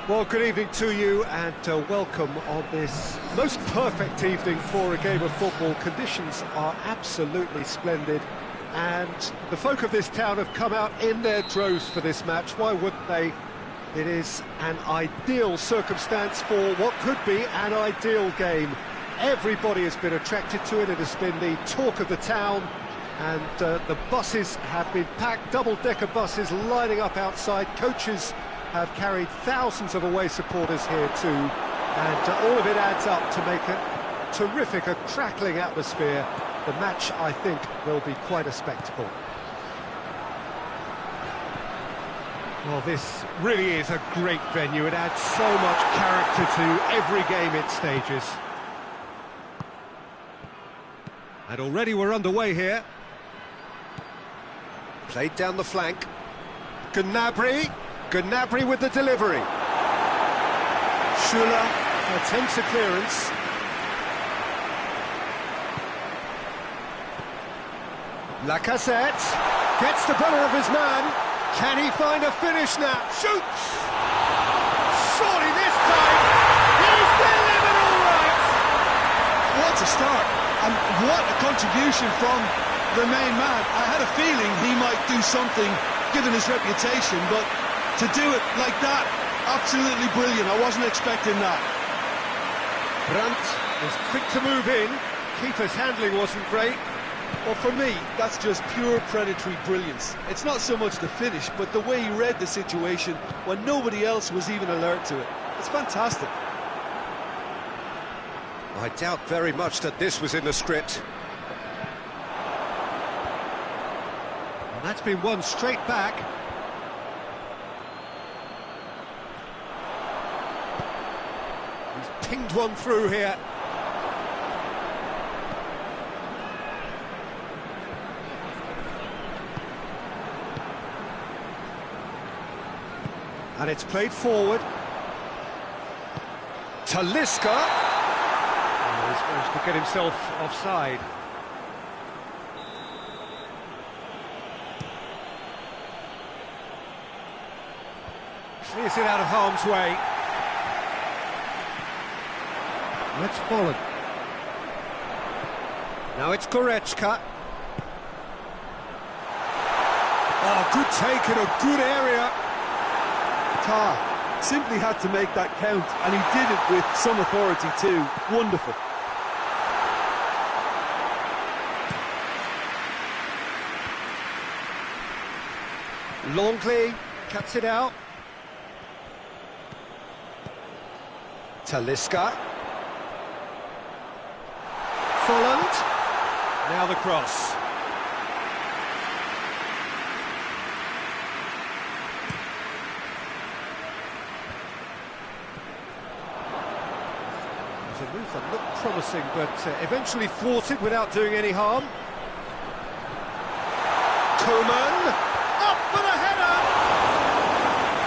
Well, good evening to you and welcome on this most perfect evening for a game of football. Conditions are absolutely splendid and the folk of this town have come out in their droves for this match. Why wouldn't they? It is an ideal circumstance for what could be an ideal game. Everybody has been attracted to it. It has been the talk of the town, and the buses have been packed, double-decker buses lining up outside. Coaches have carried thousands of away supporters here too, and all of it adds up to make a terrific, a crackling atmosphere. The match, I think, will be quite a spectacle. Well, this really is a great venue. It adds so much character to every game it stages. And already we're underway here. Played down the flank. Gnabry with the delivery. Schüller attempts a clearance. Lacazette gets the better of his man. Can he find a finish now? Shoots! Surely this time he's delivered all right! What a start, and what a contribution from the main man. I had a feeling he might do something given his reputation, but to do it like that, absolutely brilliant. I wasn't expecting that. Brandt was quick to move in. Keeper's handling wasn't great. Well, for me, that's just pure predatory brilliance. It's not so much the finish, but the way he read the situation when nobody else was even alert to it. It's fantastic. I doubt very much that this was in the script. And that's been won straight back. He's pinged one through here. And it's played forward. Talisca. Oh, he's managed to get himself offside. Clears it out of harm's way. That's Holland. Now it's Goretzka. Oh, good take in a good area. Simply had to make that count, and he did it with some authority too. Wonderful. Longley cuts it out. Talisca. Folland. Now the cross. A move that looked promising, but eventually thwarted without doing any harm. Coman, up for the header!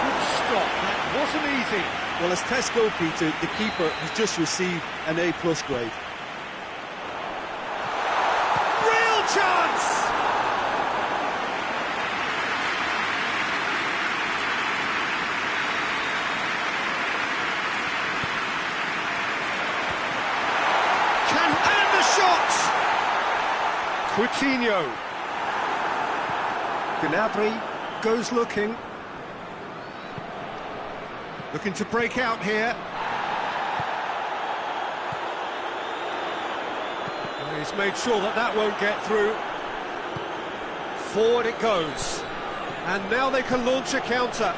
Good stop, that wasn't easy. Well, as tests go, Peter, the keeper has just received an A+ grade. Real chance! And the shot! Coutinho. Gnabry goes looking to break out here. Well, he's made sure that that won't get through. Forward it goes. And now they can launch a counter.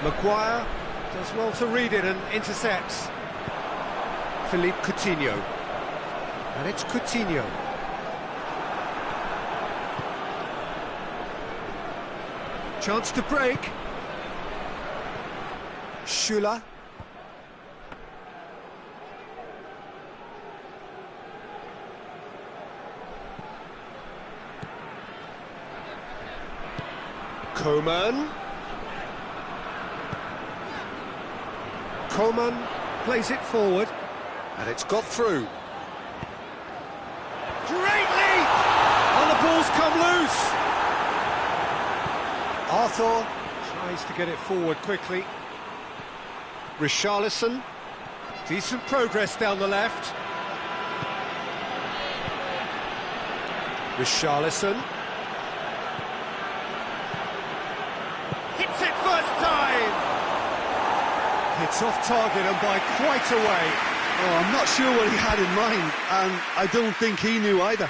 Maguire does well to read it and intercepts. Philippe Coutinho. And it's Coutinho. Chance to break. Schüller. Coman. Coman plays it forward. And it's got through. Great leap! And the ball's come loose. Arthur Tries to get it forward quickly. Richarlison. Decent progress down the left. Richarlison. Hits it first time! It's off target and by quite a way. Oh, I'm not sure what he had in mind, and I don't think he knew either.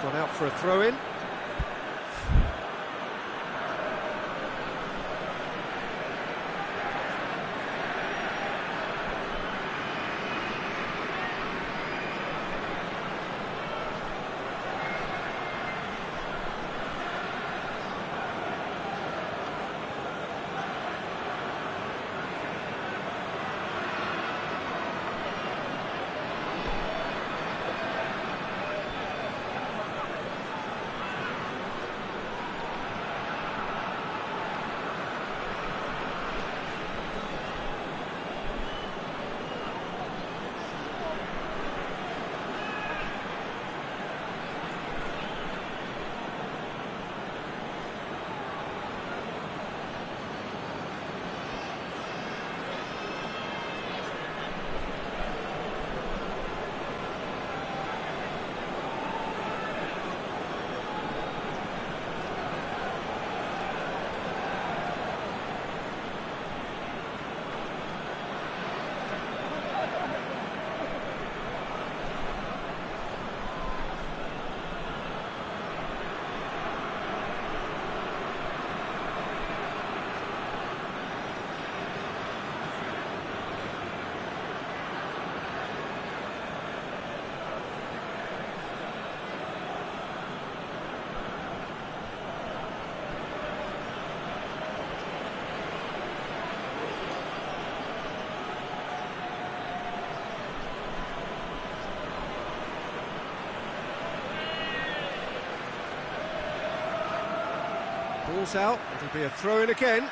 Gone out for a throw-in. Ball's out, it'll be a throw-in again.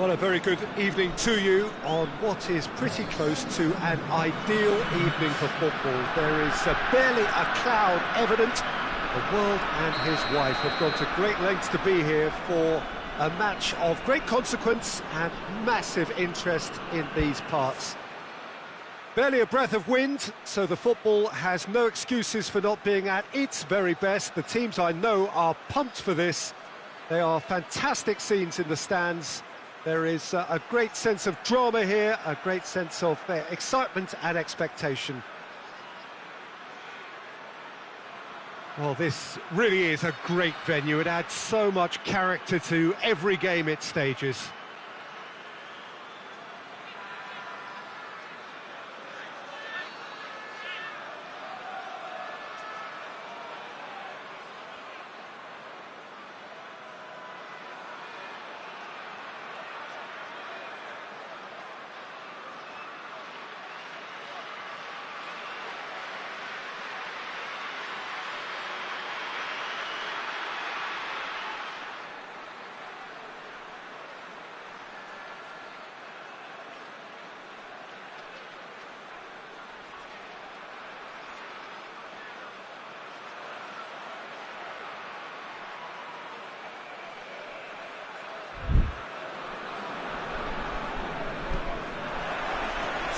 Well, a very good evening to you on what is pretty close to an ideal evening for football. There is barely a cloud evident. The world and his wife have gone to great lengths to be here for a match of great consequence and massive interest in these parts. Barely a breath of wind, so the football has no excuses for not being at its very best. The teams I know are pumped for this. They are fantastic scenes in the stands. There is a great sense of drama here, a great sense of excitement and expectation. Well, this really is a great venue. It adds so much character to every game it stages.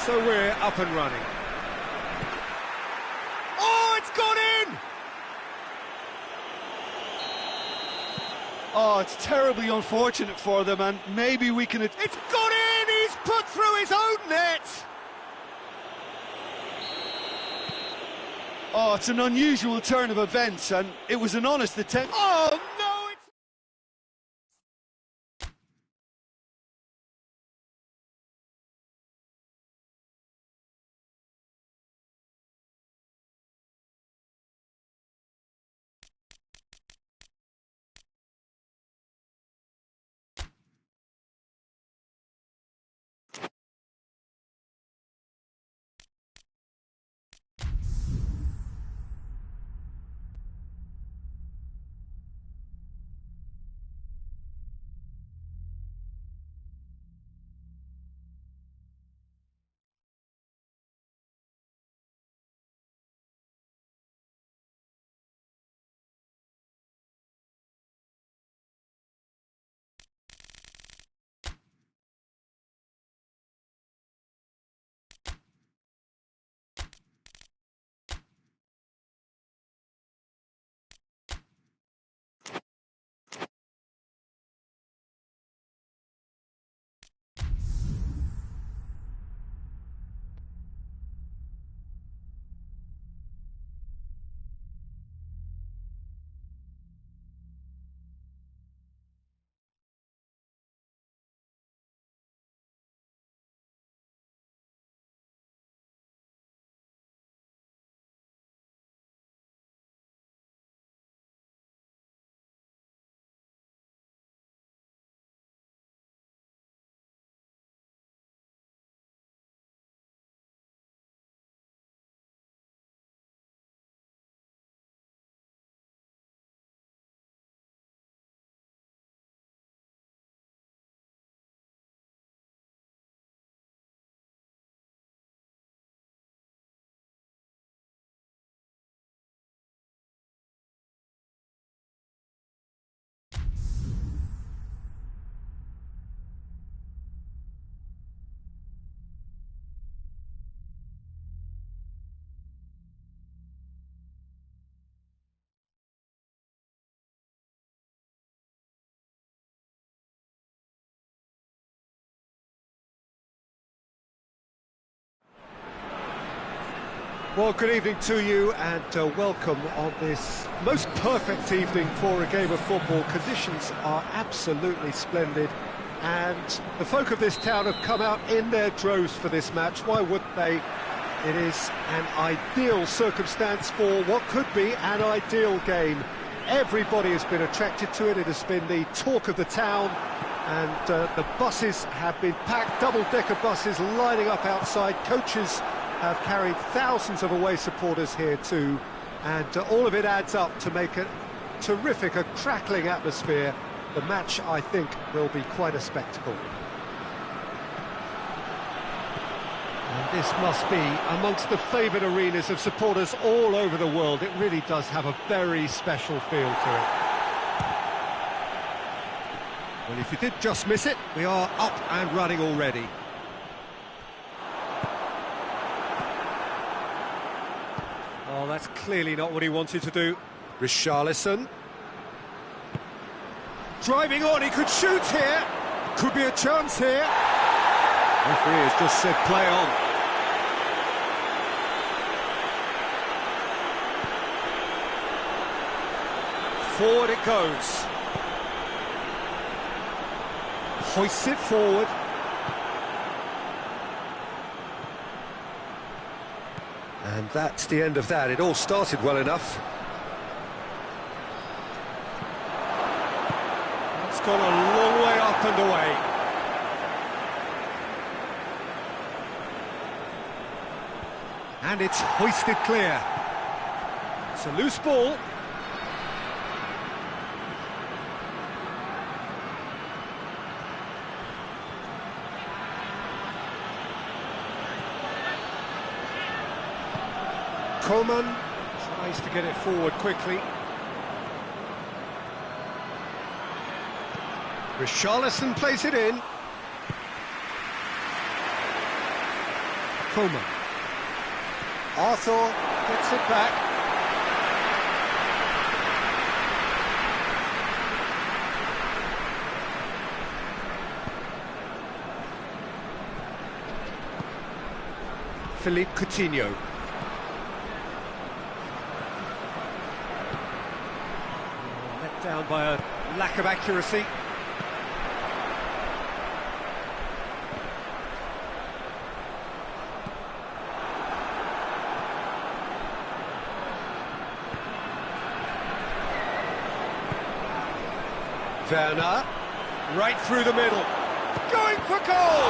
So we're up and running. Oh, it's gone in! Oh, it's terribly unfortunate for them, and maybe we can... It's gone in! He's put through his own net! Oh, it's an unusual turn of events, and it was an honest attempt. Oh, no! Well, good evening to you and welcome on this most perfect evening for a game of football. Conditions are absolutely splendid and the folk of this town have come out in their droves for this match. Why wouldn't they? It is an ideal circumstance for what could be an ideal game. Everybody has been attracted to it. It has been the talk of the town and the buses have been packed, double-decker buses lining up outside. Coaches have carried thousands of away supporters here too, and all of it adds up to make a terrific, a crackling atmosphere. The match, I think, will be quite a spectacle. And this must be amongst the favoured arenas of supporters all over the world. It really does have a very special feel to it. Well, if you did just miss it, we are up and running already. Oh, that's clearly not what he wanted to do. Richarlison. Driving on, he could shoot here. Could be a chance here. Referee has just said play on. Forward it goes. Hoists it forward. And that's the end of that. It all started well enough. It's gone a long way up and away. And it's hoisted clear. It's a loose ball. Coman tries to get it forward quickly. Richarlison plays it in. Coman. Arthur gets it back. Philippe Coutinho. Let down by a lack of accuracy. Werner, right through the middle, going for goal!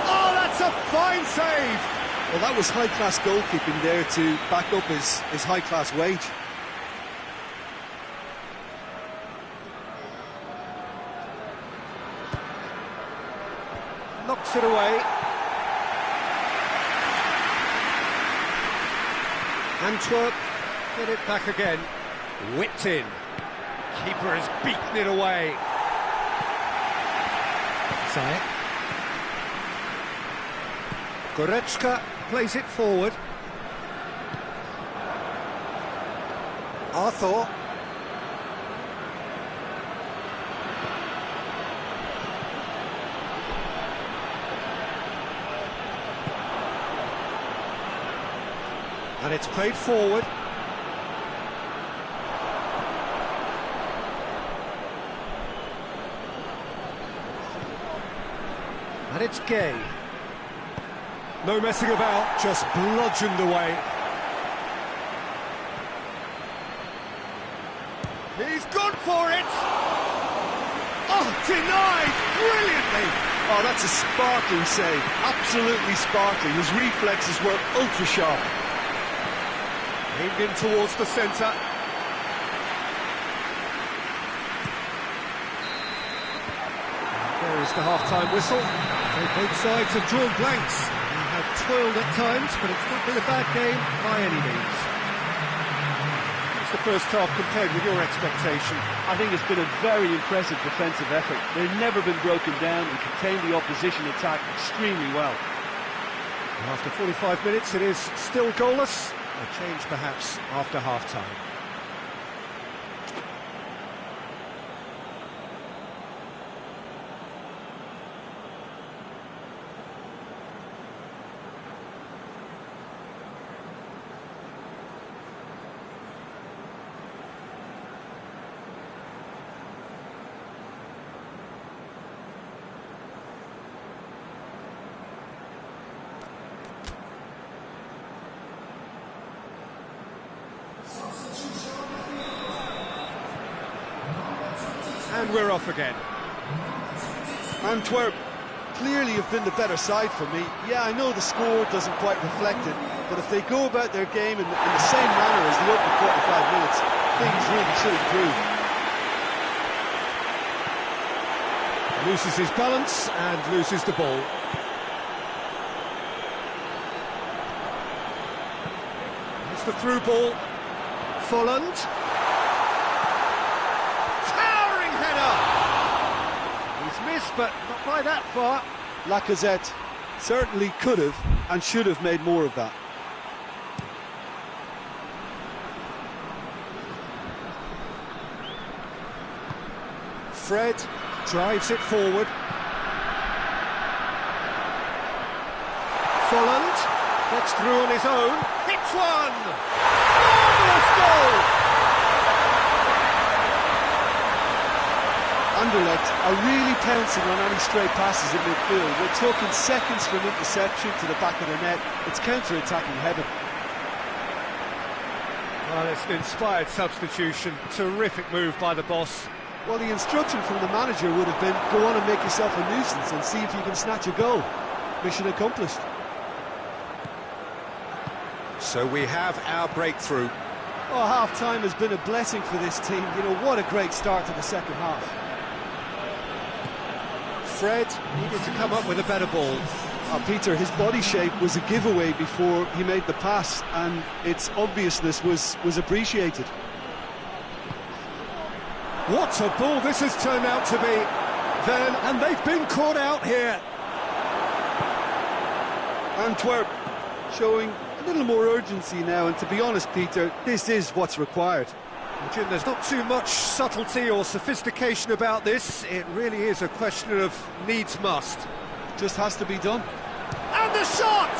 Oh, that's a fine save! Well, that was high-class goalkeeping there to back up his high-class wage. Knocks it away. Antwerp get it back again. Whipped in. Keeper has beaten it away. Zayek. Goretzka plays it forward. Arthur. And it's played forward. And it's Gay. No messing about, just bludgeoned away. He's gone for it! Oh, denied! Brilliantly! Oh, that's a sparkling save. Absolutely sparkling. His reflexes were ultra-sharp. Aimed in towards the centre. There is the half-time whistle. So both sides have drawn blanks. They have toiled at times, but it's not been a bad game by any means. What's the first half compared with your expectation? I think it's been a very impressive defensive effort. They've never been broken down and contained the opposition attack extremely well. After 45 minutes, it is still goalless. A change perhaps after half-time. And we're off again. Antwerp clearly have been the better side for me. Yeah, I know the score doesn't quite reflect it, but if they go about their game in the same manner as the opening 45 minutes, things really should improve. Loses his balance and loses the ball. It's the through ball. Folland. Towering header! He's missed, but not by that far. Lacazette certainly could have and should have made more of that. Fred drives it forward. Folland gets through on his own. Hits one! Marvellous goal! Anderlecht are really pouncing on any stray passes in midfield. We're talking seconds from interception to the back of the net. It's counter-attacking heaven. Well, it's an inspired substitution. Terrific move by the boss. Well, the instruction from the manager would have been, go on and make yourself a nuisance and see if you can snatch a goal. Mission accomplished. So we have our breakthrough. Oh, half-time has been a blessing for this team. You know, what a great start to the second half. Fred needed to come up with a better ball. Peter, his body shape was a giveaway before he made the pass, and its obviousness was appreciated. What a ball this has turned out to be, then, and they've been caught out here. Antwerp showing a little more urgency now, and to be honest, Peter, this is what's required. Jim, there's not too much subtlety or sophistication about this. It really is a question of needs must. Just has to be done. And the shot!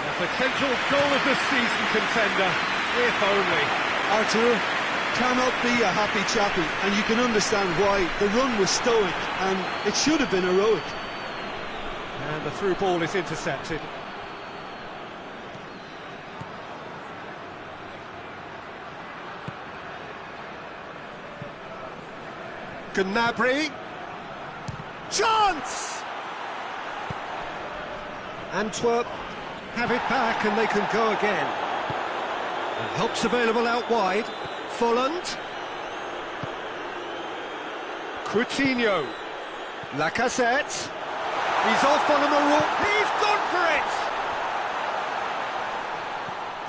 A potential goal of the season contender, if only. Artur cannot be a happy chappy, and you can understand why. The run was stoic, and it should have been heroic. And the through ball is intercepted. Gnabry. Chance! Antwerp have it back and they can go again. And help's available out wide. Folland. Coutinho. Lacazette. He's off on a maroon. He's gone for it!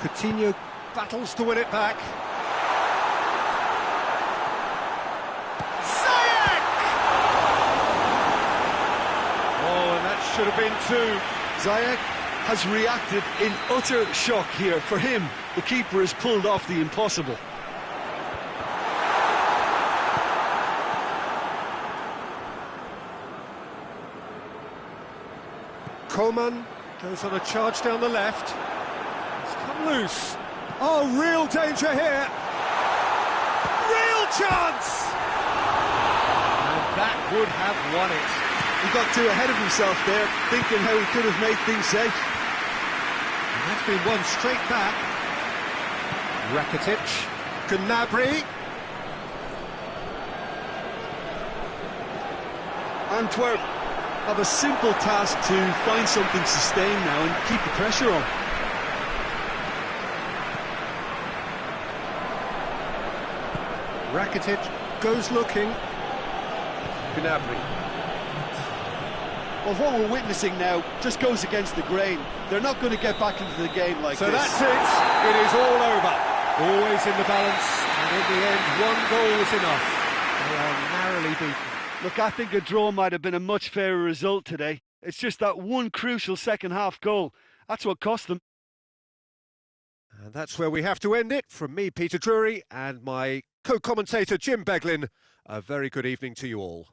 Coutinho battles to win it back. Should have been two. Ziyech has reacted in utter shock here. For him, the keeper has pulled off the impossible. Coman goes on a charge down the left. It's come loose. Oh, real danger here. Real chance! And that would have won it. He got too ahead of himself there, thinking how he could have made things safe. And that's been won straight back. Rakitic, Gnabry. Antwerp have a simple task to find something sustained now and keep the pressure on. Rakitic goes looking. Gnabry. Well, what we're witnessing now just goes against the grain. They're not going to get back into the game like so this. So that's it. It is all over. Always in the balance, and in the end, one goal is enough. They are narrowly beaten. Look, I think a draw might have been a much fairer result today. It's just that one crucial second-half goal. That's what cost them. And that's where we have to end it. From me, Peter Drury, and my co-commentator, Jim Beglin, a very good evening to you all.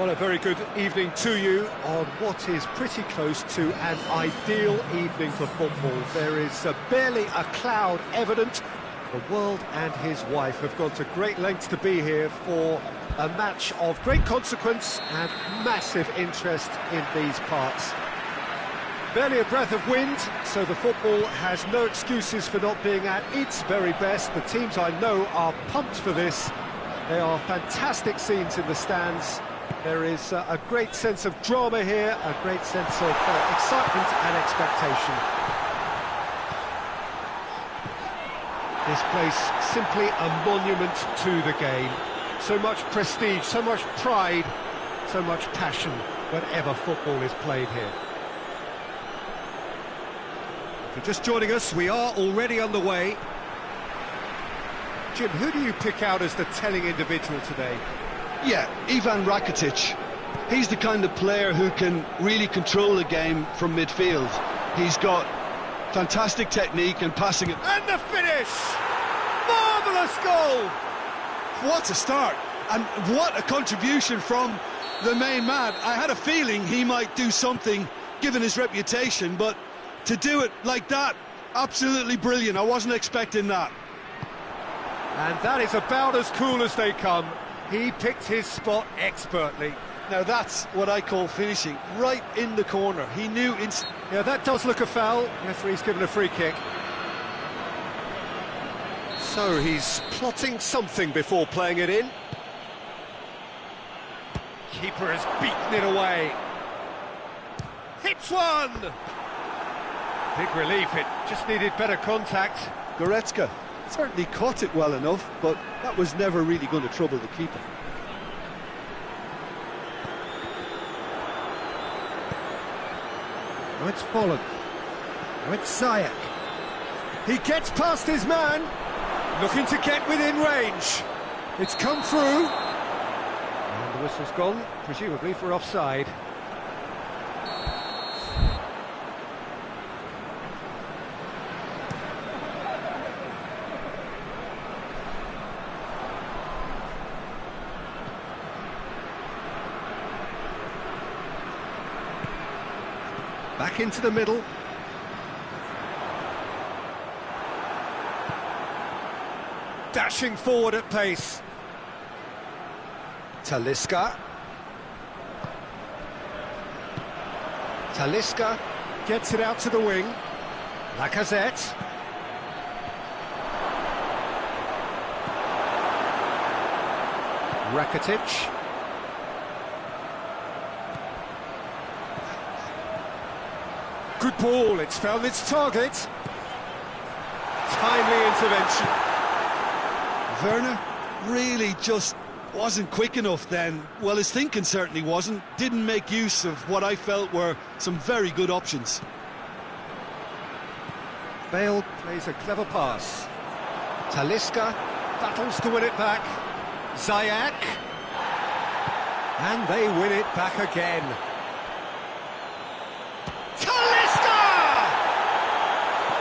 Well, a very good evening to you on what is pretty close to an ideal evening for football. There is barely a cloud evident. The world and his wife have gone to great lengths to be here for a match of great consequence and massive interest in these parts. Barely a breath of wind, so the football has no excuses for not being at its very best. The teams I know are pumped for this. They are fantastic scenes in the stands. There is a great sense of drama here, a great sense of excitement and expectation. This place simply a monument to the game. So much prestige, so much pride, so much passion whenever football is played here. If you're just joining us, we are already underway. Jim, who do you pick out as the telling individual today? Yeah, Ivan Rakitic. He's the kind of player who can really control the game from midfield. He's got fantastic technique and passing. And the finish! Marvellous goal! What a start, and what a contribution from the main man. I had a feeling he might do something, given his reputation, but to do it like that, absolutely brilliant. I wasn't expecting that. And that is about as cool as they come. He picked his spot expertly. Now that's what I call finishing, right in the corner. He knew Yeah, that does look a foul. Referee's given a free kick. So he's plotting something before playing it in. Keeper has beaten it away. Hits one! Big relief, it just needed better contact. Goretzka certainly caught it well enough, but that was never really going to trouble the keeper. Now it's Folland. Now it's Ziyech. He gets past his man, looking to get within range. It's come through. And the whistle's gone, presumably for offside. Back into the middle. Dashing forward at pace. Talisca. Talisca gets it out to the wing. Lacazette. Rakitic. Good ball, it's found its target. Timely intervention. Werner really just wasn't quick enough then. Well, his thinking certainly wasn't. Didn't make use of what I felt were some very good options. Bale plays a clever pass. Talisca battles to win it back. Ziyech. And they win it back again.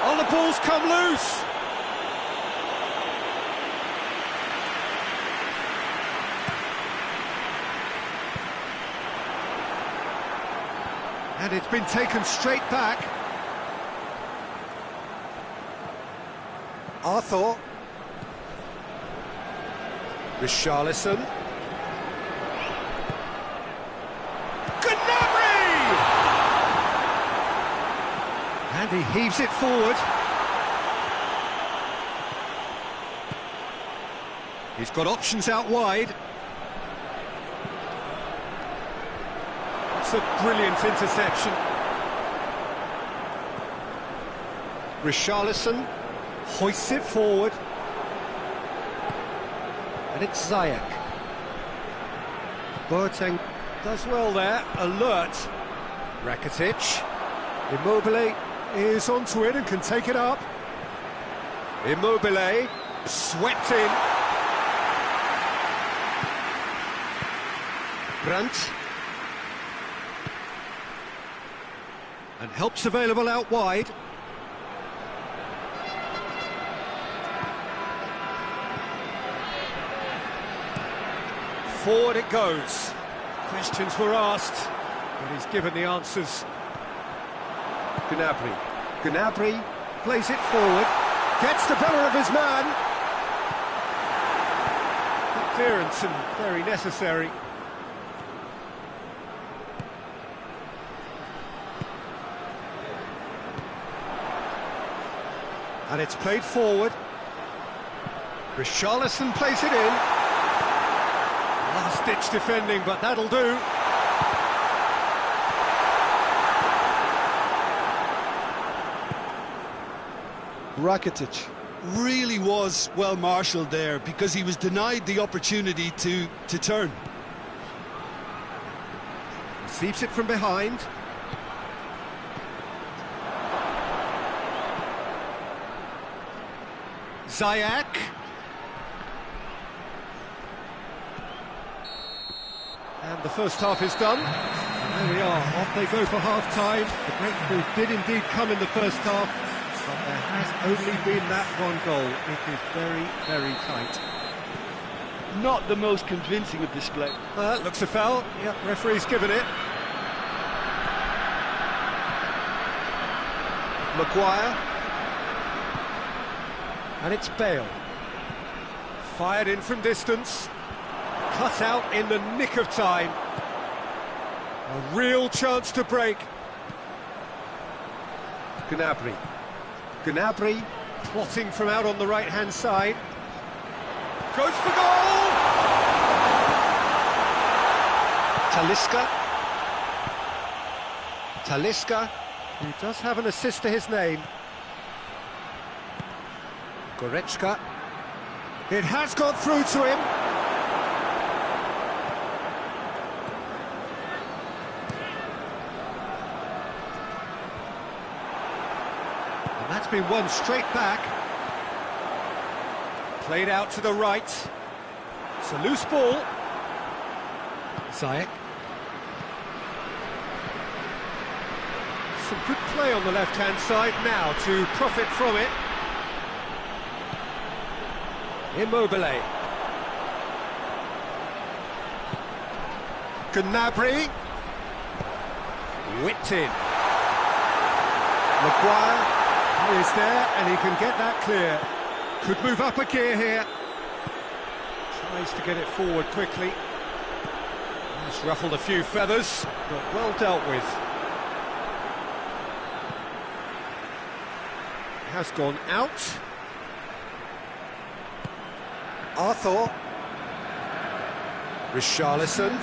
Oh, the ball's come loose. And it's been taken straight back. Arthur. Richarlison. And he heaves it forward. He's got options out wide. It's a brilliant interception. Richarlison hoists it forward. And it's Ziyech. Boateng does well there, alert. Rakitic. Immobile is onto it and can take it up. Immobile swept in. Brandt. And help's available out wide. Forward it goes. Questions were asked, but he's given the answers. Gnabry. Gnabry plays it forward, gets the better of his man. Good clearance and very necessary. And it's played forward. Richarlison plays it in. Last-ditch defending, but that'll do. Rakitic really was well marshalled there because he was denied the opportunity to turn. Receives it from behind. Ziyech. And the first half is done. And there we are, off they go for half-time. The breakthrough did indeed come in the first half, but there has only been that one goal. It is very, very tight. Not the most convincing of display. Looks a foul. Yep, referee's given it. Maguire. And it's Bale. Fired in from distance. Cut out in the nick of time. A real chance to break. Gnabry. Gnabry plotting from out on the right-hand side. Goes for goal! Talisca. Talisca, who does have an assist to his name. Goretzka. It has got through to him. And that's been won straight back. Played out to the right. It's a loose ball. Ziyech. Some good play on the left-hand side now to profit from it. Immobile. Gnabry. Whipped in. Maguire is there and he can get that clear. Could move up a gear here. Tries to get it forward quickly. It's ruffled a few feathers, but well dealt with. Has gone out. Arthur. Richarlison.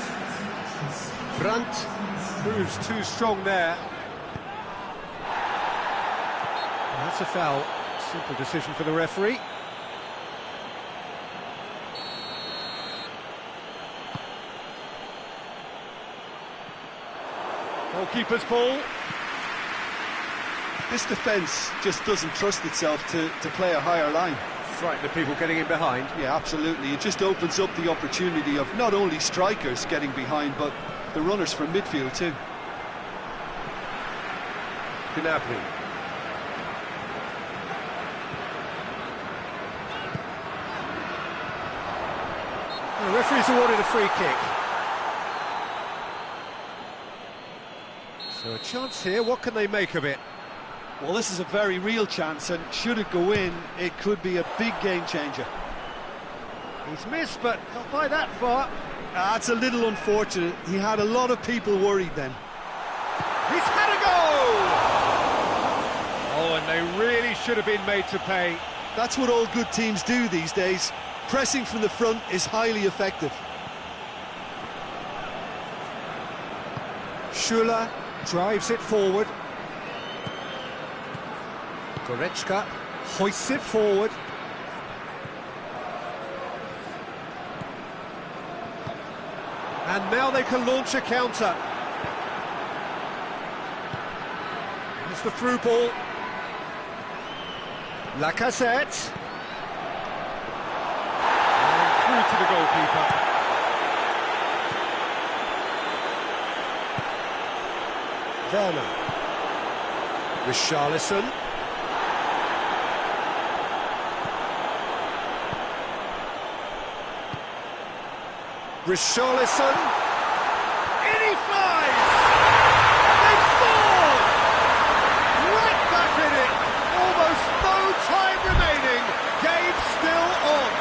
Brandt proves too strong there. And that's a foul. Simple decision for the referee. Goalkeeper's ball. This defence just doesn't trust itself to play a higher line. Frighten the people getting in behind. Yeah, absolutely. It just opens up the opportunity of not only strikers getting behind, but the runners from midfield too. Gnabry. The referee's awarded a free kick. So a chance here, what can they make of it? Well, this is a very real chance, and should it go in, it could be a big game changer. He's missed, but not by that far. That's a little unfortunate. He had a lot of people worried then. He's had a goal! Oh, and they really should have been made to pay. That's what all good teams do these days. Pressing from the front is highly effective. Schuller drives it forward. Goretzka hoists it forward. And now they can launch a counter. Here's the through ball. Lacazette. And through to the goalkeeper. Werner. Richarlison. Richarlison. equalise! They've scored! Right back in it! Almost no time remaining. Game still on.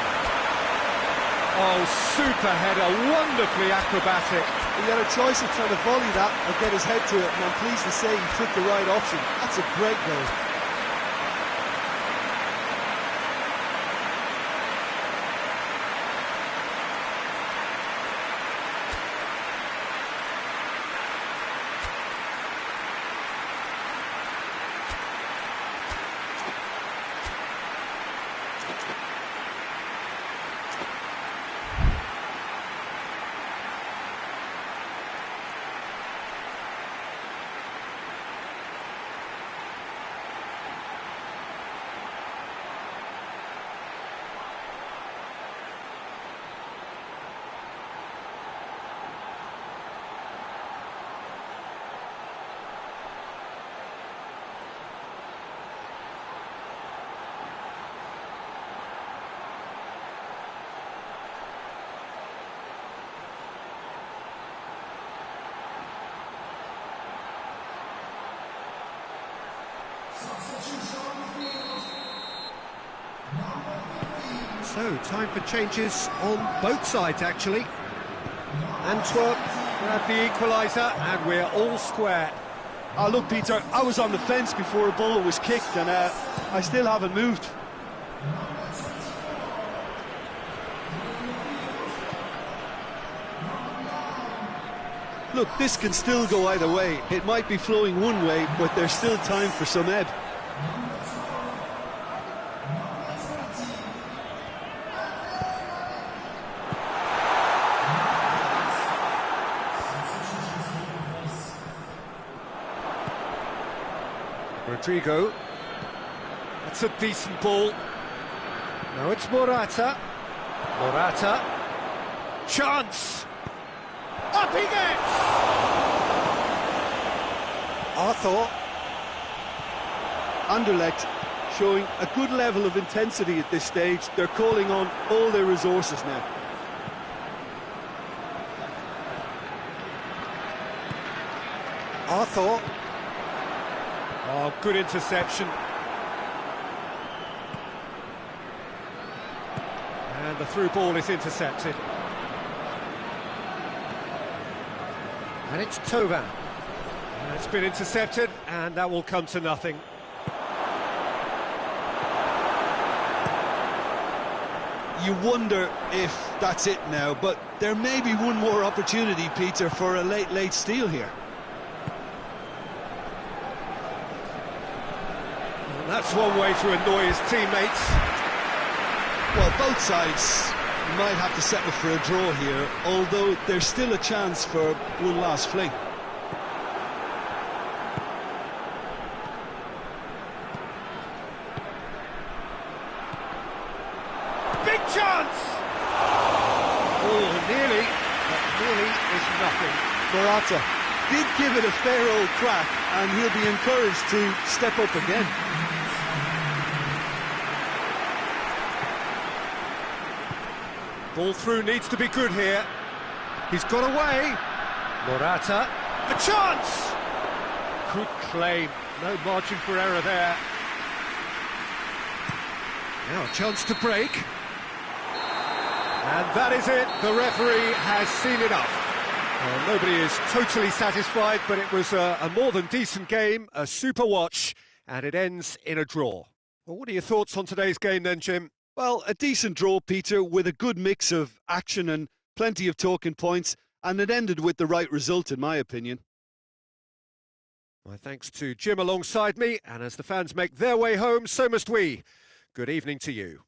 Oh, super header, wonderfully acrobatic. He had a choice of trying to volley that or get his head to it, and I'm pleased to say he took the right option. That's a great goal. So, time for changes on both sides, actually. Antwerp grab the equaliser, and we're all square. Oh, look, Peter, I was on the fence before a ball was kicked, and I still haven't moved. Look, this can still go either way. It might be flowing one way, but there's still time for some ebb. Rodrigo. That's a decent ball. Now it's Morata. Morata. Chance! Up he gets! Arthur. Anderlecht showing a good level of intensity at this stage. They're calling on all their resources now. Arthur. Oh, good interception. And the through ball is intercepted. And it's Tovan. And it's been intercepted, and that will come to nothing. You wonder if that's it now, but there may be one more opportunity, Peter, for a late steal here. That's one way to annoy his teammates. Well, both sides might have to settle for a draw here, although there's still a chance for one last fling. Big chance! Oh, nearly, but nearly is nothing. Morata did give it a fair old crack, and he'll be encouraged to step up again. Ball through needs to be good here. He's got away. Morata. A chance! Good claim. No margin for error there. Now a chance to break. And that is it. The referee has seen enough. Well, nobody is totally satisfied, but it was a more than decent game, a super watch, and it ends in a draw. Well, what are your thoughts on today's game then, Jim? Well, a decent draw, Peter, with a good mix of action and plenty of talking points, and it ended with the right result, in my opinion. My thanks to Jim alongside me, and as the fans make their way home, so must we. Good evening to you.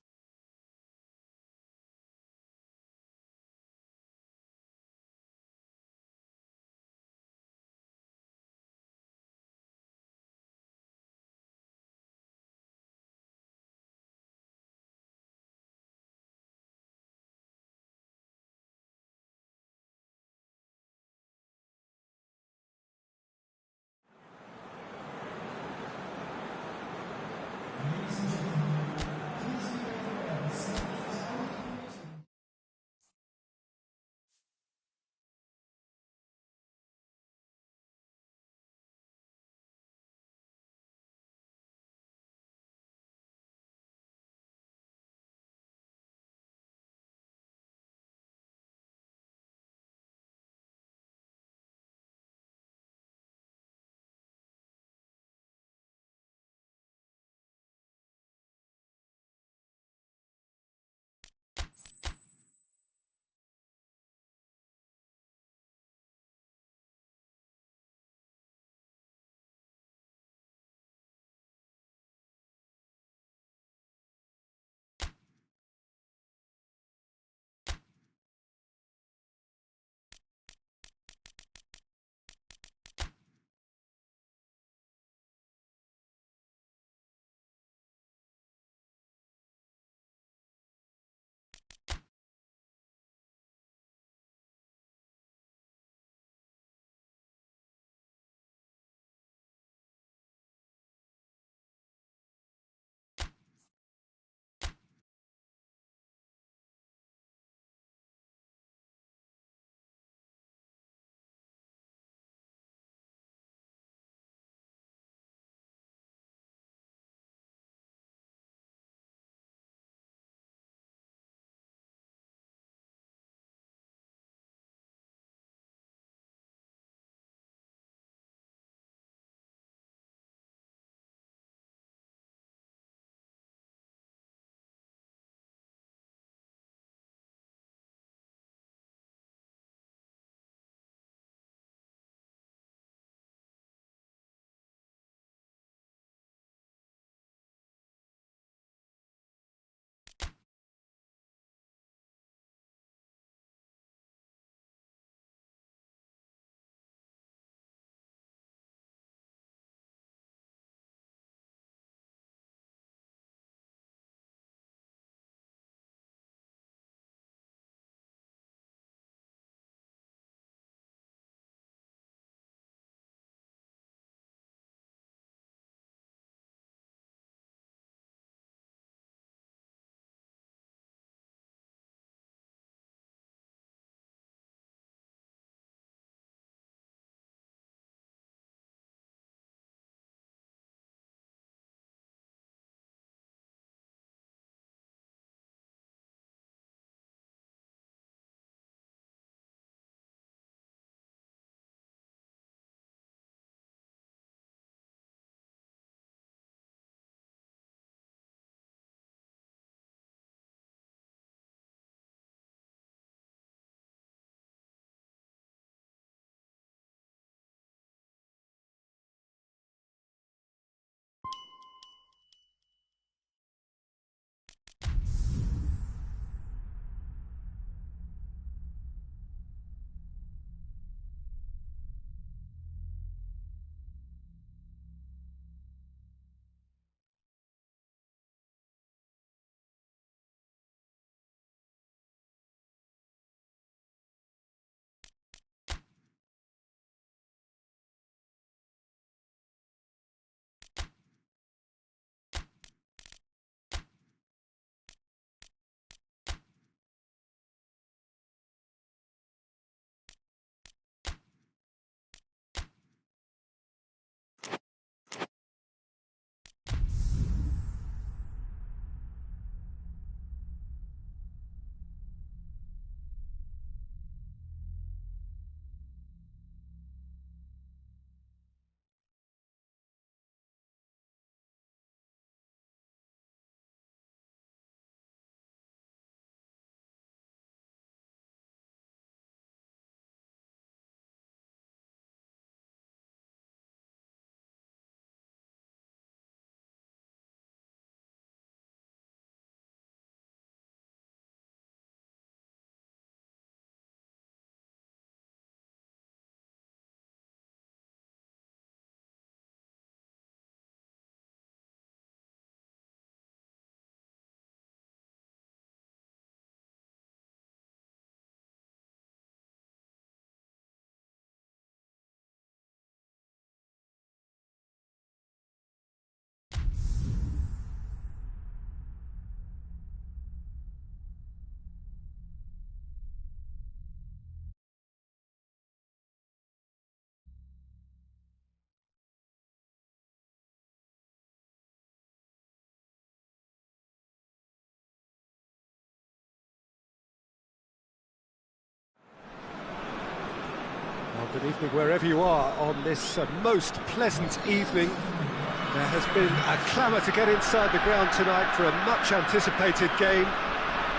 Good evening wherever you are on this most pleasant evening. There has been a clamour to get inside the ground tonight for a much anticipated game.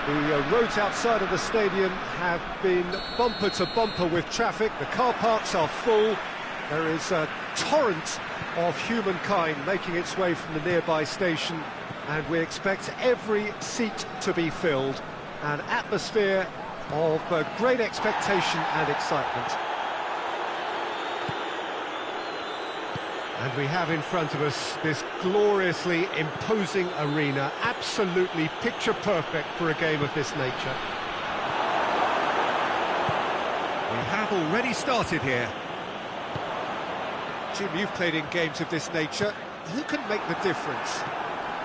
The roads outside of the stadium have been bumper to bumper with traffic. The car parks are full. There is a torrent of humankind making its way from the nearby station, and we expect every seat to be filled. An atmosphere of great expectation and excitement. And we have in front of us this gloriously imposing arena, absolutely picture perfect for a game of this nature. We have already started here. Jim, you've played in games of this nature. Who can make the difference?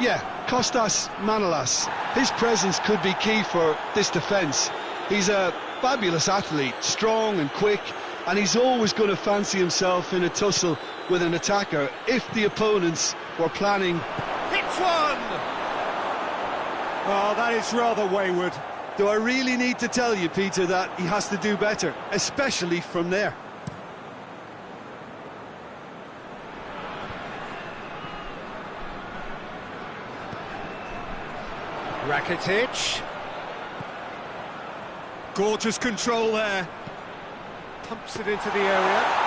Yeah, Kostas Manolas. His presence could be key for this defence. He's a fabulous athlete, strong and quick, and he's always going to fancy himself in a tussle with an attacker if the opponents were planning. Hits one! Oh, that is rather wayward. Do I really need to tell you, Peter, that he has to do better, especially from there? Rakitic. Gorgeous control there. Pumps it into the area.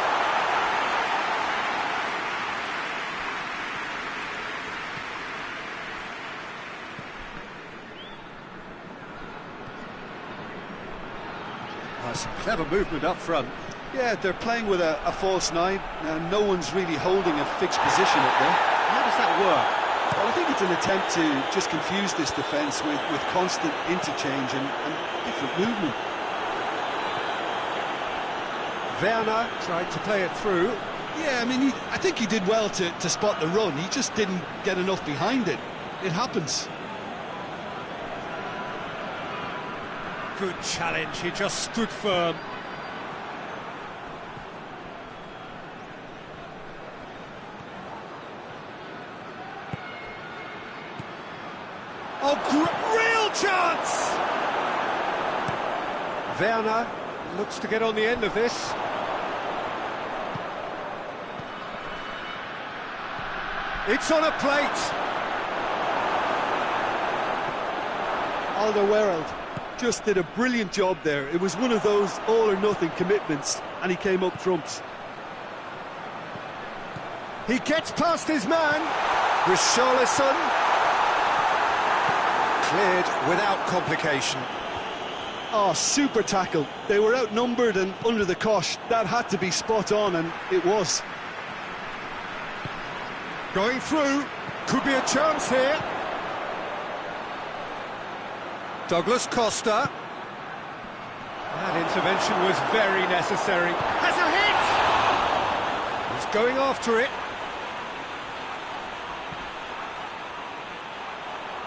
Some clever movement up front. Yeah, they're playing with a false nine, and no one's really holding a fixed position up there. How does that work? Well, I think it's an attempt to just confuse this defence with constant interchange and different movement. Werner tried to play it through. Yeah, I mean, I think he did well to spot the run. He just didn't get enough behind it. It happens. Good challenge, he just stood firm. Oh, real chance! Werner looks to get on the end of this. It's on a plate. Alderweireld just did a brilliant job there. It was one of those all-or-nothing commitments, and he came up trumps. He gets past his man. Richarlison. Cleared without complication. Oh, super tackle. They were outnumbered and under the cosh. That had to be spot on, and it was. Going through. Could be a chance here. Douglas Costa. That intervention was very necessary. Has a hit! He's going after it.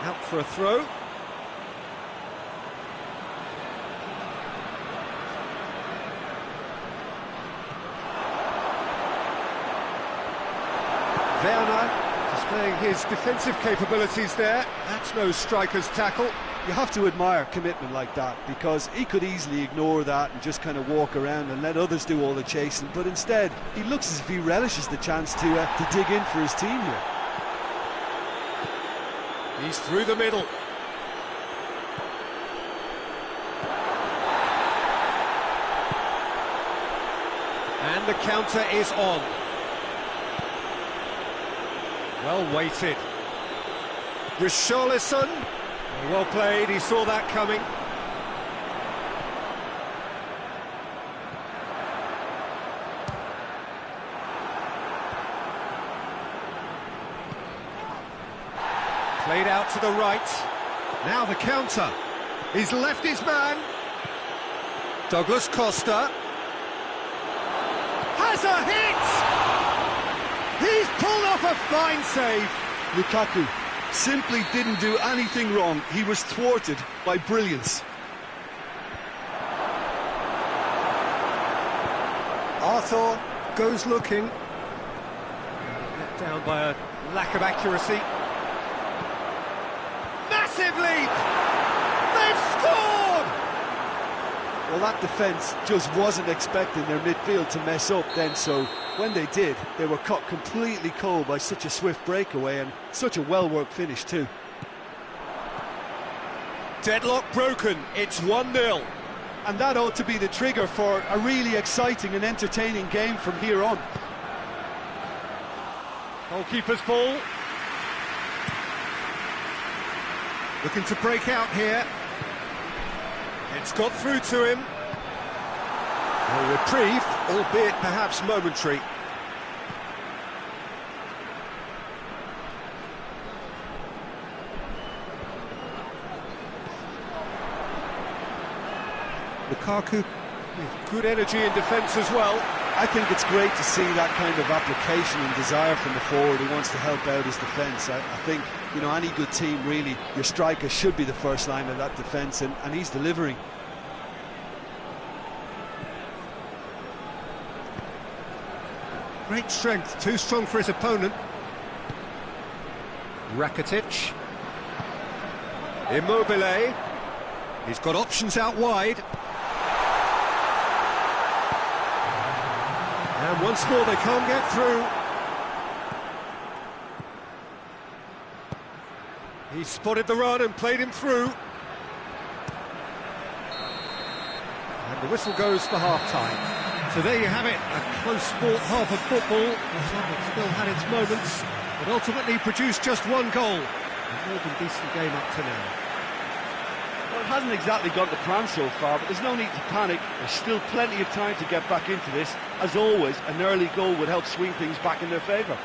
Out for a throw. Werner displaying his defensive capabilities there. That's no striker's tackle. You have to admire commitment like that, because he could easily ignore that and just kind of walk around and let others do all the chasing, but instead he looks as if he relishes the chance to dig in for his team here. He's through the middle. And the counter is on. Well weighted. Richarlison. Well played, he saw that coming. Played out to the right. Now the counter. He's left his man. Douglas Costa. Has a hit! He's pulled off a fine save. Lukaku simply didn't do anything wrong. He was thwarted by brilliance. Arthur goes looking. Let down by a lack of accuracy. Massive leap! They've scored! Well, that defence just wasn't expecting their midfield to mess up then, so when they did, they were caught completely cold by such a swift breakaway and such a well-worked finish too. Deadlock broken, it's 1-0. And that ought to be the trigger for a really exciting and entertaining game from here on. Goalkeeper's ball. Looking to break out here. It's got through to him. A reprieve, albeit perhaps momentary. Lukaku with good energy in defence as well. I think it's great to see that kind of application and desire from the forward who wants to help out his defence. I think, you know, any good team really, your striker should be the first line of that defence, and he's delivering. Great strength, too strong for his opponent. Rakitic. Immobile. He's got options out wide. And once more they can't get through. He spotted the run and played him through. And the whistle goes for half-time. So there you have it, a close-fought half of football. It still had its moments, but ultimately produced just one goal. A more than decent game up to now. Well, it hasn't exactly got the plan so far, but there's no need to panic. There's still plenty of time to get back into this. As always, an early goal would help swing things back in their favour.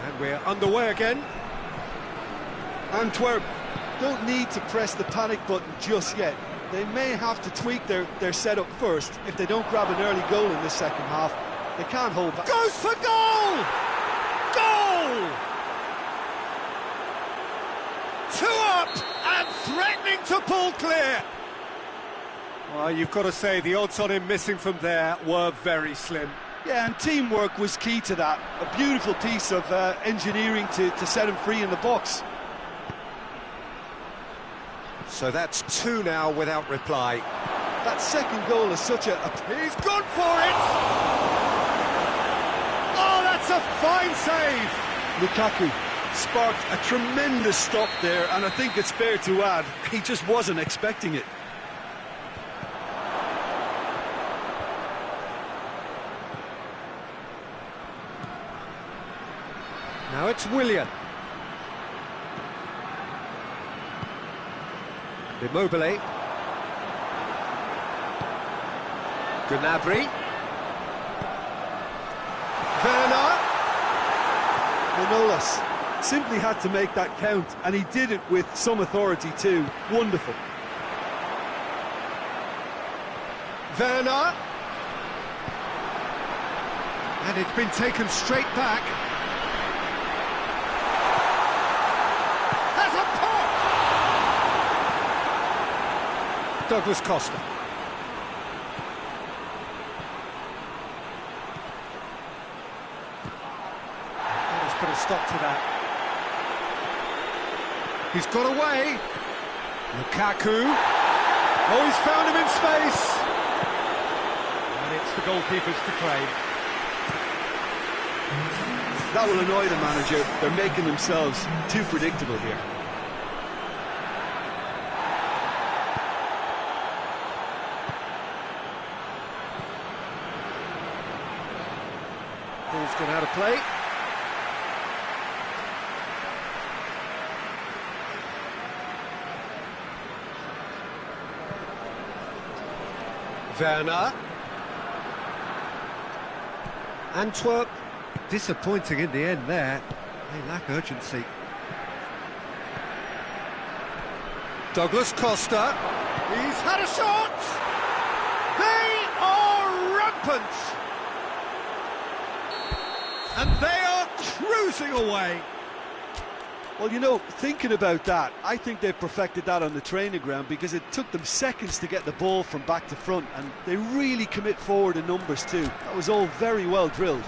And we're underway again. Antwerp don't need to press the panic button just yet. They may have to tweak their setup first. If they don't grab an early goal in the second half, they can't hold back. Goes for goal! Goal! 2 up and threatening to pull clear. Well, you've got to say the odds on him missing from there were very slim. Yeah, and teamwork was key to that. A beautiful piece of engineering to set him free in the box. So that's 2 now without reply. That second goal is such a... He's gone for it! Oh, that's a fine save! Lukaku sparked a tremendous stop there, and I think it's fair to add, he just wasn't expecting it. Now it's Willian. Immobile. Gnabry. Werner. Manolas simply had to make that count, and he did it with some authority too. Wonderful. Werner. And it's been taken straight back. Has a pop! Douglas Costa. Let's put a stop to that. He's got away. Lukaku. Oh, he's found him in space. And it's the goalkeepers to claim. That will annoy the manager. They're making themselves too predictable here. Ball's gone out of play. Werner. Antwerp disappointing in the end there. They lack urgency. Douglas Costa. He's had a shot! They are rampant! And they are cruising away. Well, you know, thinking about that, I think they've perfected that on the training ground because it took them seconds to get the ball from back to front, and they really commit forward in numbers too. That was all very well drilled.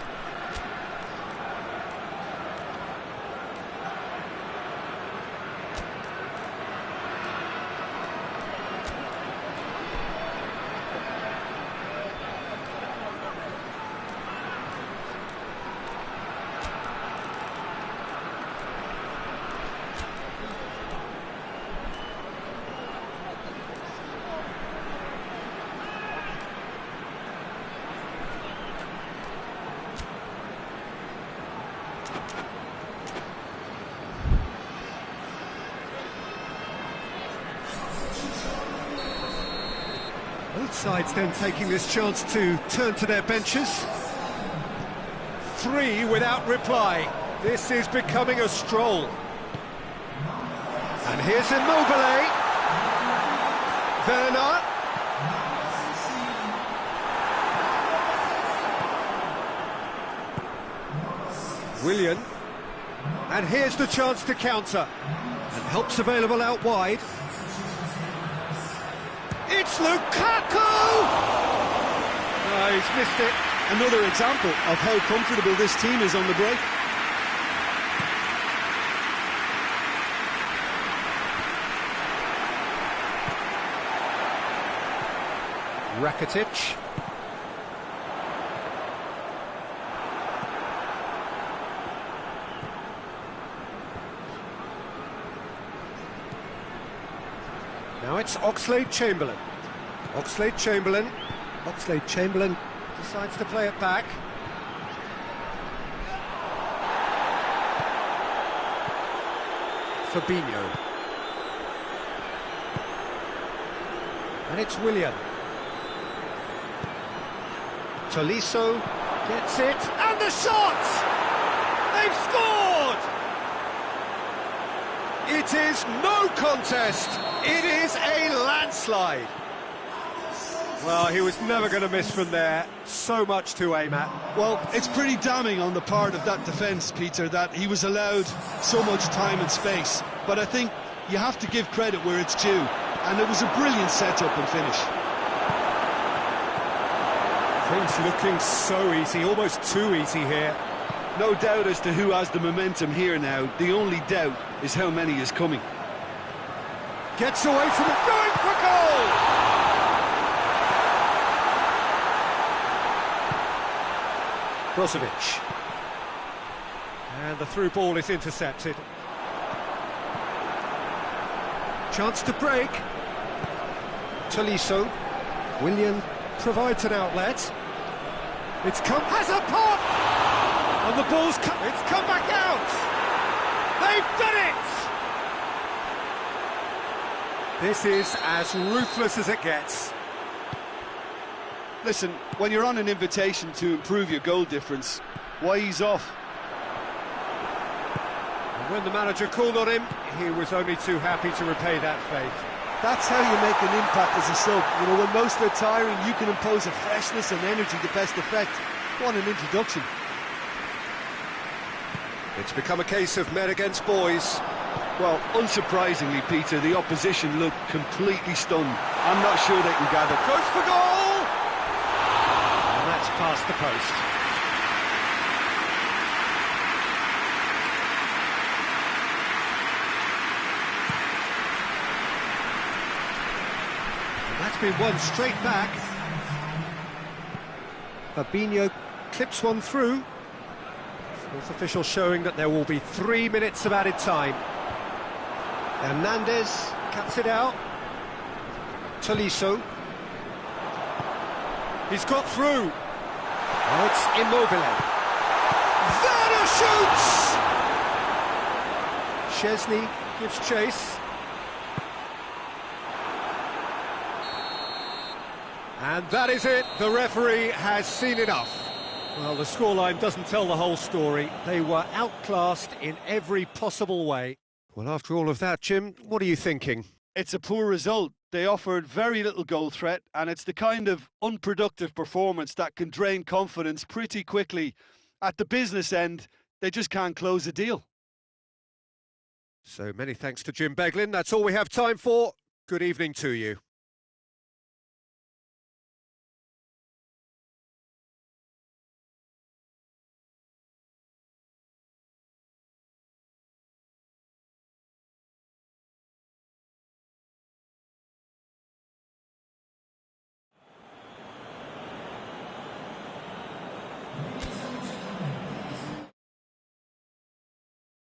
Both sides then taking this chance to turn to their benches. 3 without reply. This is becoming a stroll. And here's Immobile. Werner. Willian. And here's the chance to counter. And help's available out wide. It's Lukaku! Oh, he's missed it. Another example of how comfortable this team is on the break. Rakitic. Now it's Oxlade-Chamberlain. Oxlade-Chamberlain. Oxlade-Chamberlain decides to play it back. Fabinho. And it's Willian. Tolisso gets it, and the shot! They've scored! It is no contest. It is a landslide. Well, he was never going to miss from there. So much to aim at. Well, it's pretty damning on the part of that defence, Peter, that he was allowed so much time and space. But I think you have to give credit where it's due. And it was a brilliant setup and finish. Things looking so easy, almost too easy here. No doubt as to who has the momentum here now. The only doubt is how many is coming. Gets away from it, going for goal! Brozovic. And the through ball is intercepted. Chance to break. Tolisso. Willian provides an outlet. It's come, has a pop! And the ball's come, it's come back out! They've done it! This is as ruthless as it gets. Listen, when you're on an invitation to improve your goal difference, why ease off? And when the manager called on him, he was only too happy to repay that faith. That's how you make an impact as a sub. You know, when most are tiring, you can impose a freshness and energy to best effect. What an introduction. It's become a case of men against boys. Well, unsurprisingly, Peter, the opposition look completely stunned. I'm not sure they can gather. Goes for goal! And that's past the post. And that's been won straight back. Fabinho clips one through. Fourth official showing that there will be 3 minutes of added time. Hernandez cuts it out. Tolisso. He's got through. Oh, it's Immobile. Werner shoots! Szczesny gives chase. And that is it. The referee has seen enough. Well, the scoreline doesn't tell the whole story. They were outclassed in every possible way. Well, after all of that, Jim, what are you thinking? It's a poor result. They offered very little goal threat, and it's the kind of unproductive performance that can drain confidence pretty quickly. At the business end, they just can't close a deal. So many thanks to Jim Beglin. That's all we have time for. Good evening to you.